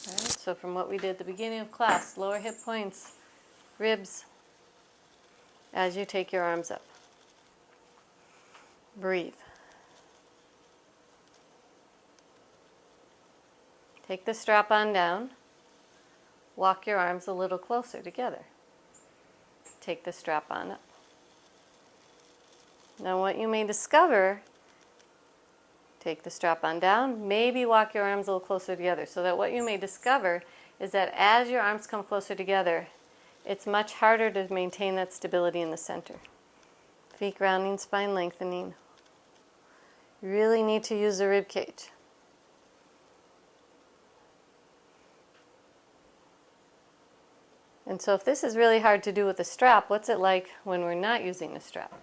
All right, so from what we did at the beginning of class, lower hip points, ribs, as you take your arms up. Breathe. Take the strap on down. Walk your arms a little closer together. Take the strap on up. Now what you may discover, take the strap on down, maybe walk your arms a little closer together, so that what you may discover is that as your arms come closer together, it's much harder to maintain that stability in the center. Feet grounding, spine lengthening. You really need to use the rib cage. And so if this is really hard to do with a strap, what's it like when we're not using a strap?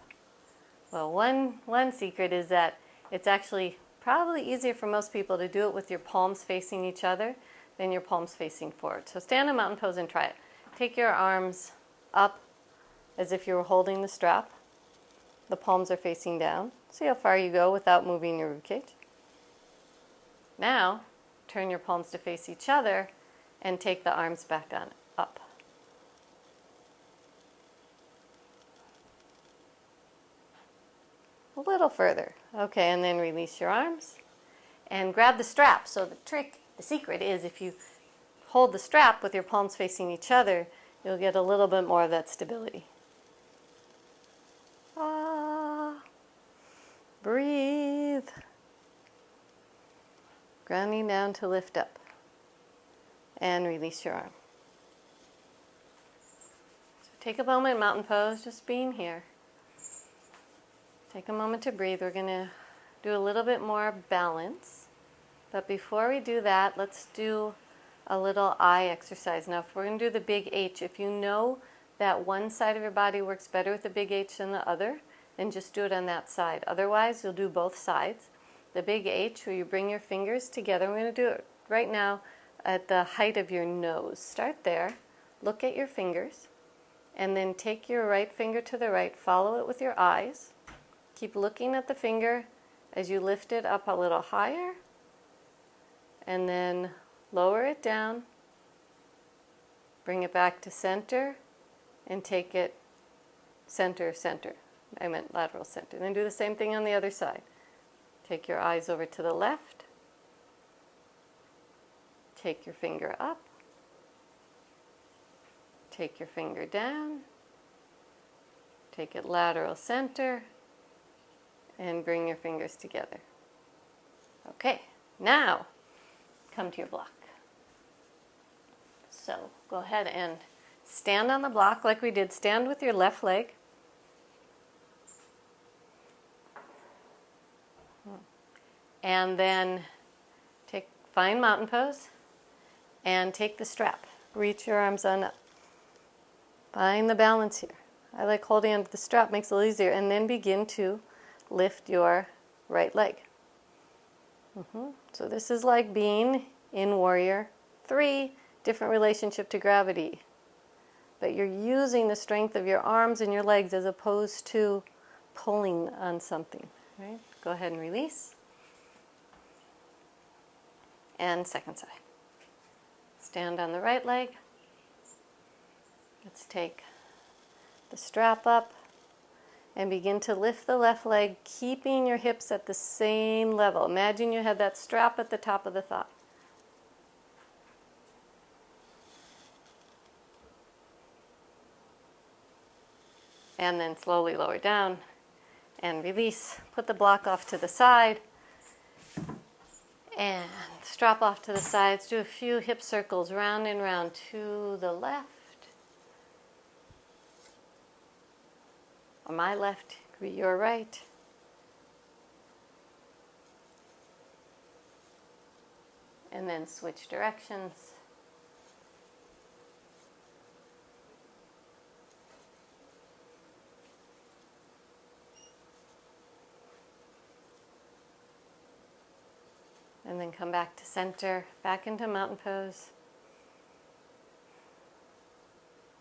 Well, one secret is that it's actually probably easier for most people to do it with your palms facing each other than your palms facing forward. So stand in mountain pose and try it. Take your arms up as if you were holding the strap. The palms are facing down. See how far you go without moving your ribcage. Now, turn your palms to face each other and take the arms back on up. A little further. Okay, and then release your arms and grab the strap. So the secret is if you hold the strap with your palms facing each other, you'll get a little bit more of that stability. Breathe. Grounding down to lift up. And release your arm. So take a moment, mountain pose, just being here. Take a moment to breathe. We're going to do a little bit more balance. But before we do that, let's do a little eye exercise. Now, if we're going to do the big H, if you know that one side of your body works better with the big H than the other, then just do it on that side. Otherwise, you'll do both sides. The big H, where you bring your fingers together, we're going to do it right now at the height of your nose. Start there. Look at your fingers. And then take your right finger to the right. Follow it with your eyes. Keep looking at the finger as you lift it up a little higher. And then lower it down. Bring it back to center. And take it center, center. I meant lateral center. Then do the same thing on the other side. Take your eyes over to the left. Take your finger up. Take your finger down. Take it lateral center. And bring your fingers together. Okay, now come to your block. So go ahead and stand on the block like we did. Stand with your left leg. And then find mountain pose and take the strap. Reach your arms on up. Find the balance here. I like holding onto the strap, makes it a little easier. And then begin to lift your right leg. So this is like being in Warrior 3, different relationship to gravity. But you're using the strength of your arms and your legs as opposed to pulling on something. Right? Go ahead and release. And second side. Stand on the right leg. Let's take the strap up and begin to lift the left leg, keeping your hips at the same level. Imagine you had that strap at the top of the thigh. And then slowly lower down and release. Put the block off to the side. And strap off to the sides. Do a few hip circles round and round to the left. On my left, could be your right. And then switch directions. And then come back to center, back into mountain pose.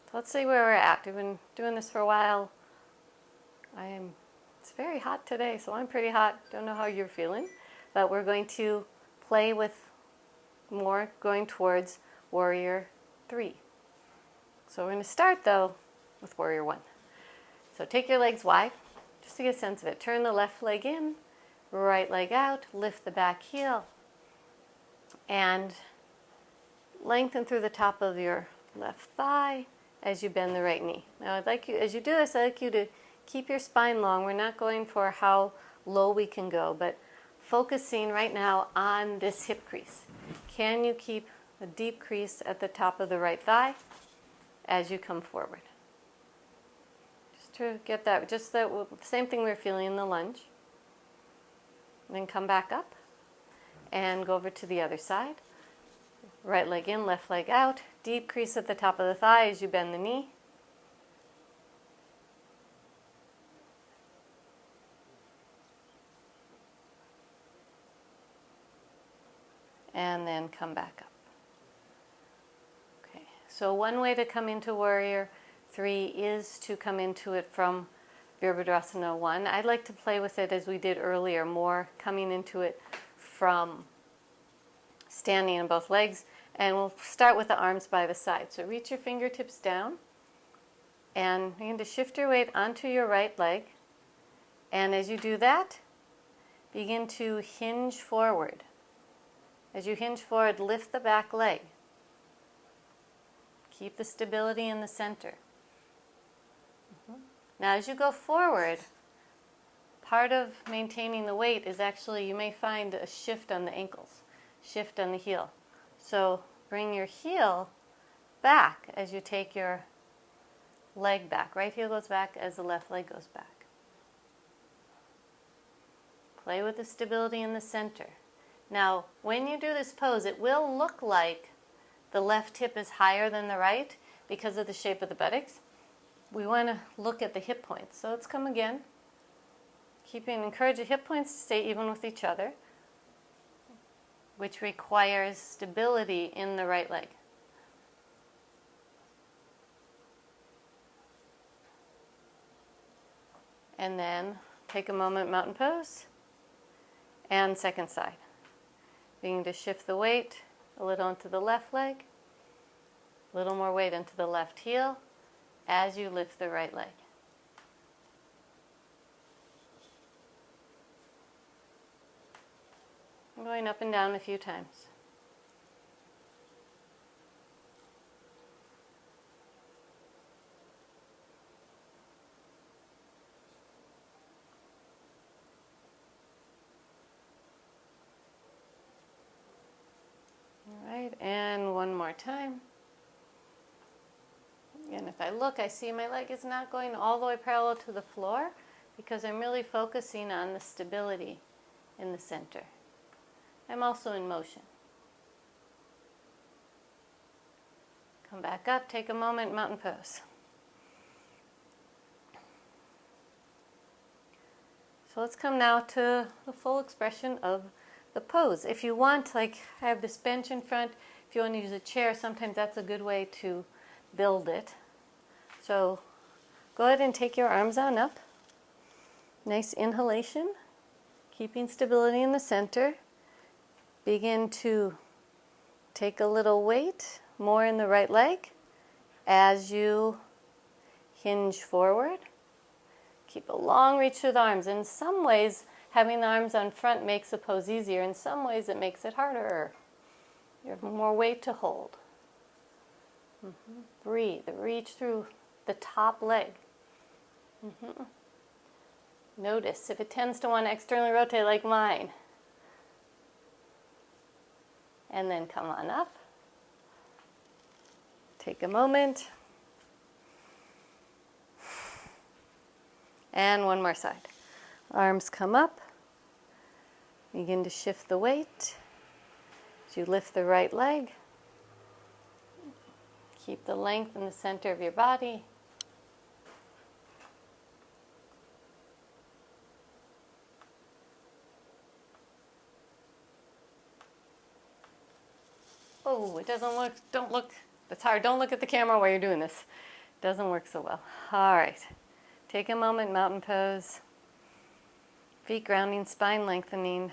So let's see where we're at. We've been doing this for a while. It's very hot today, so I'm pretty hot. Don't know how you're feeling, but we're going to play with more going towards Warrior 3. So we're going to start though with Warrior 1. So take your legs wide, just to get a sense of it. Turn the left leg in, right leg out, lift the back heel, and lengthen through the top of your left thigh as you bend the right knee. Now I'd like you, as you do this, I'd like you to keep your spine long. We're not going for how low we can go, but focusing right now on this hip crease. Can you keep a deep crease at the top of the right thigh as you come forward? Just to get that, just the same thing we were feeling in the lunge. And then come back up and go over to the other side. Right leg in, left leg out. Deep crease at the top of the thigh as you bend the knee. and then come back up. Okay, so one way to come into Warrior 3 is to come into it from Virabhadrasana 1. I'd like to play with it as we did earlier, more coming into it from standing on both legs. And we'll start with the arms by the side. So reach your fingertips down and begin to shift your weight onto your right leg. And as you do that, begin to hinge forward. As you hinge forward, lift the back leg. Keep the stability in the center. Now as you go forward, part of maintaining the weight is actually, you may find a shift on the ankles, shift on the heel. So bring your heel back as you take your leg back. Right heel goes back as the left leg goes back. Play with the stability in the center. Now, when you do this pose, it will look like the left hip is higher than the right because of the shape of the buttocks. We want to look at the hip points. So let's come again. Encourage the hip points to stay even with each other, which requires stability in the right leg. And then take a moment, mountain pose, and second side. Beginning to shift the weight a little into the left leg, a little more weight into the left heel as you lift the right leg. I'm going up and down a few times. All right, and one more time. And if I look, I see my leg is not going all the way parallel to the floor because I'm really focusing on the stability in the center. I'm also in motion. Come back up, take a moment, mountain pose. So let's come now to the full expression of the pose. If you want, like I have this bench in front, if you want to use a chair, sometimes that's a good way to build it. So go ahead and take your arms on up. Nice inhalation, keeping stability in the center. Begin to take a little weight, more in the right leg, as you hinge forward. Keep a long reach through the arms. In some ways, having the arms on front makes the pose easier. In some ways, it makes it harder. You have more weight to hold. Breathe. Reach through the top leg. Notice if it tends to want to externally rotate like mine. And then come on up. Take a moment. And one more side. Arms come up. Begin to shift the weight. As you lift the right leg. Keep the length in the center of your body. Oh, it doesn't look, don't look, that's hard. Don't look at the camera while you're doing this. It doesn't work so well. All right. Take a moment, mountain pose. Feet grounding, spine lengthening.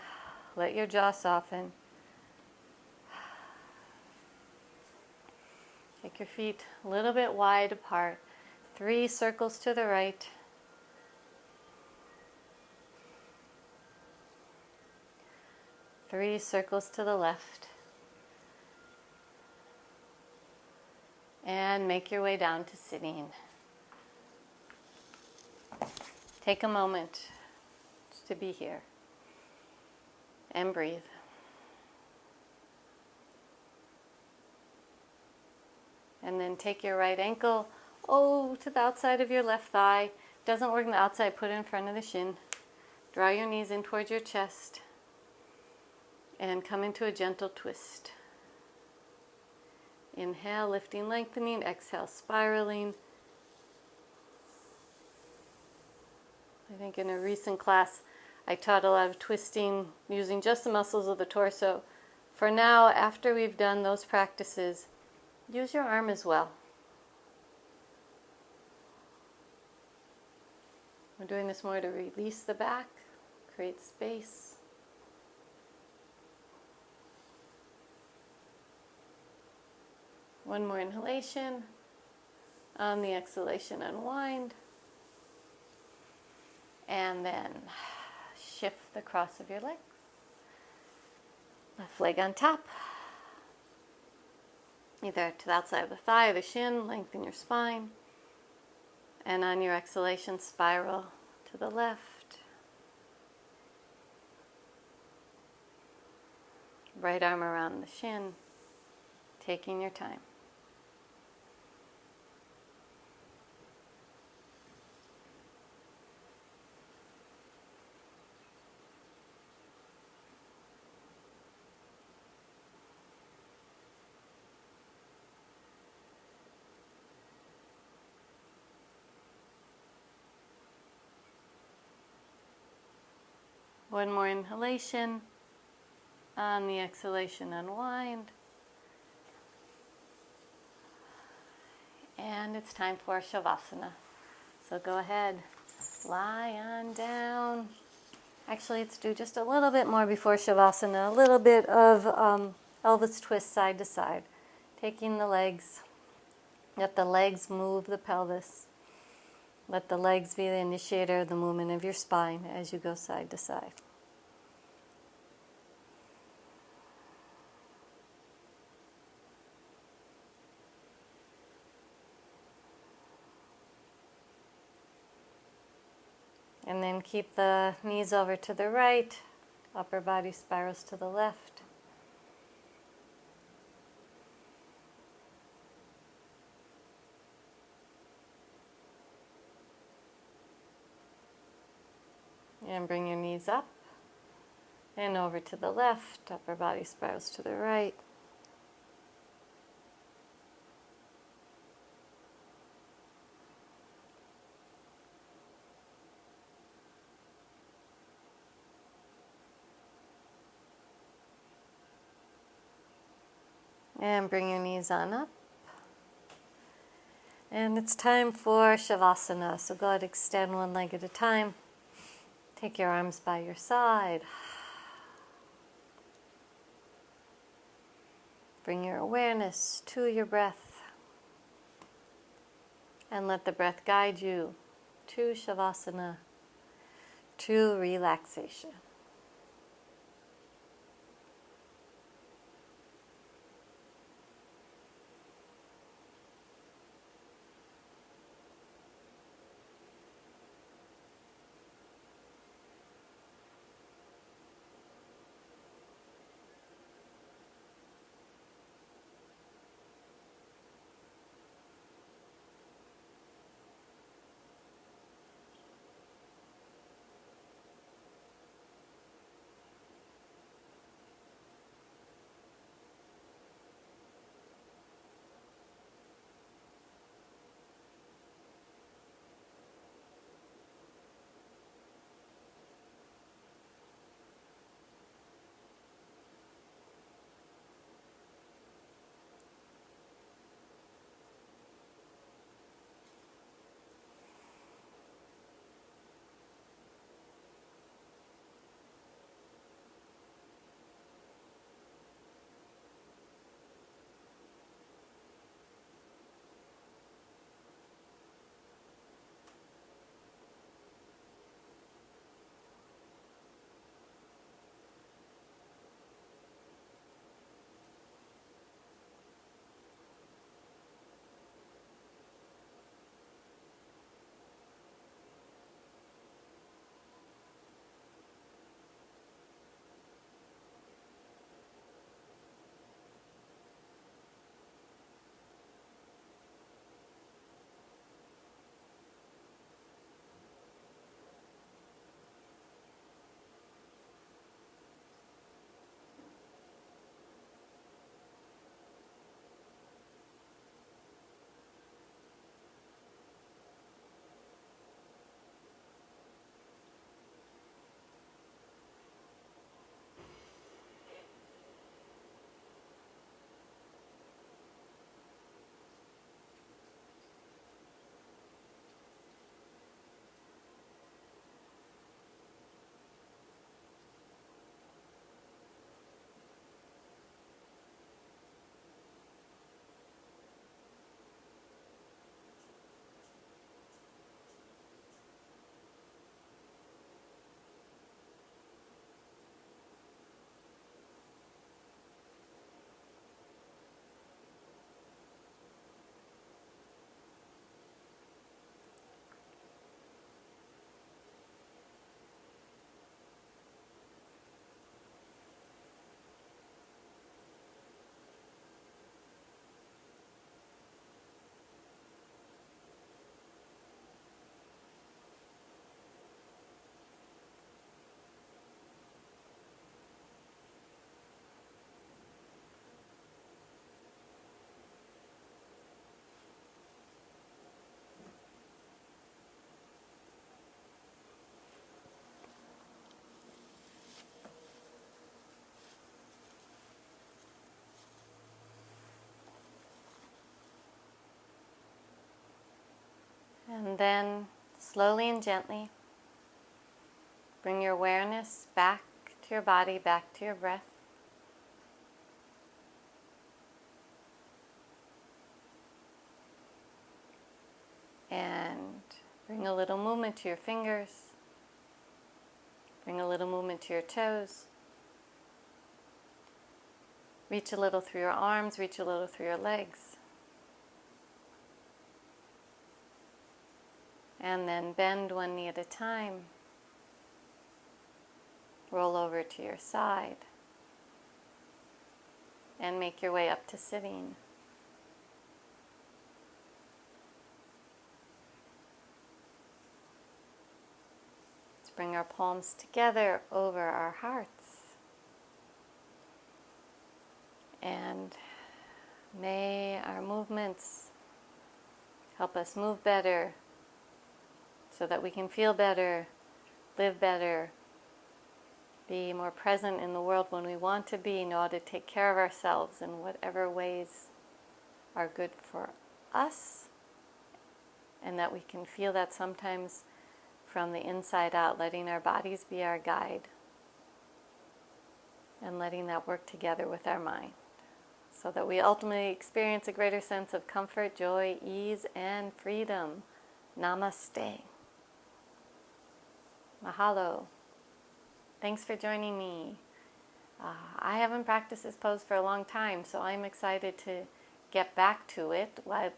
Let your jaw soften. Take your feet a little bit wide apart. 3 circles to the right. 3 circles to the left. And make your way down to sitting. Take a moment to be here and breathe. And then take your right ankle to the outside of your left thigh. Doesn't work on the outside, put it in front of the shin. Draw your knees in towards your chest and come into a gentle twist. Inhale, lifting, lengthening. Exhale, spiraling. I think in a recent class I taught a lot of twisting using just the muscles of the torso For now, after we've done those practices, use your arm as well. We're doing this more to release the back, create space. One more inhalation. On the exhalation, unwind. And then shift the cross of your legs. Left leg on top. Either to the outside of the thigh or the shin, lengthen your spine. And on your exhalation, spiral to the left. Right arm around the shin, taking your time. One more inhalation. On the exhalation, unwind. And it's time for Shavasana. So go ahead, lie on down. Actually, let's do just a little bit more before Shavasana. A little bit of Elvis twist side to side. Taking the legs. Let the legs move the pelvis. Let the legs be the initiator of the movement of your spine as you go side to side. And then keep the knees over to the right, upper body spirals to the left. And bring your knees up and over to the left, upper body spirals to the right. And bring your knees on up. And it's time for Shavasana. So go ahead, extend one leg at a time. Take your arms by your side. Bring your awareness to your breath. And let the breath guide you to Shavasana, to relaxation. And then slowly and gently bring your awareness back to your body, back to your breath. And bring a little movement to your fingers. Bring a little movement to your toes. Reach a little through your arms, reach a little through your legs. And then bend one knee at a time. Roll over to your side. And make your way up to sitting. Let's bring our palms together over our hearts. And may our movements help us move better so that we can feel better, live better, be more present in the world when we want to be, know how to take care of ourselves in whatever ways are good for us, and that we can feel that sometimes from the inside out, letting our bodies be our guide and letting that work together with our mind, so that we ultimately experience a greater sense of comfort, joy, ease, and freedom. Namaste. Mahalo. Thanks for joining me. I haven't practiced this pose for a long time, so I'm excited to get back to it while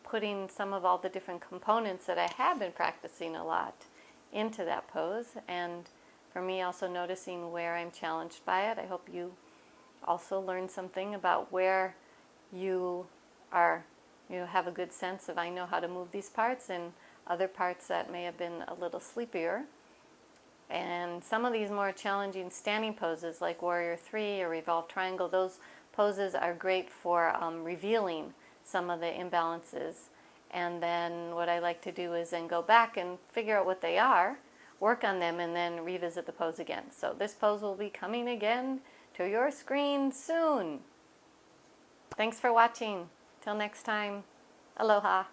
putting some of all the different components that I have been practicing a lot into that pose. And for me, also noticing where I'm challenged by it. I hope you also learn something about where you have a good sense of, I know how to move these parts, and other parts that may have been a little sleepier. And some of these more challenging standing poses like Warrior 3 or Revolve Triangle, those poses are great for revealing some of the imbalances. And then what I like to do is then go back and figure out what they are, work on them, and then revisit the pose again. So this pose will be coming again to your screen soon. Thanks for watching. Till next time, aloha.